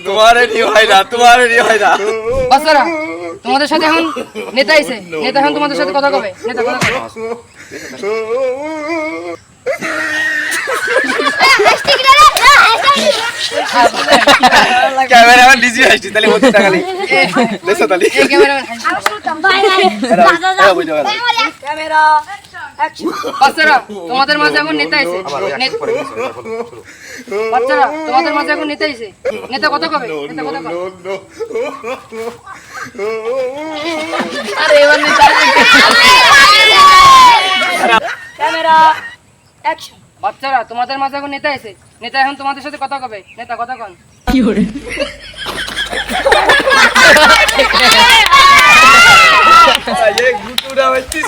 তোমারে নিয়ে হয় না, তোমারে নিয়ে হয় না। বাচ্চারা তোমাদের সাথে এখন নেতা আইছে, নেতা এখন তোমাদের সাথে কথা কবে, নেতা কথা কবে। ক্যামেরাম্যান ডিজি আসছে, তাহলে বলতে টাকালি দেখো তাহলে এই ক্যামেরাম্যান ক্যামেরা অ্যাকশন। বাচ্চারা তোমাদের মাঝে এখন নেতা আইছে, বাচ্চারা তোমাদের মাঝে এখন নেতা আইছে, নেতা কথা কবে, নেতা কথা কবে। আরে এবার নেতা ক্যামেরা অ্যাকশন। বাচ্চারা তোমাদের মাঝে এখন নেতা আইছে, নেতা এখন তোমাদের সাথে কথা কবে, নেতা কথা কন। ये गुटुरा बच्ची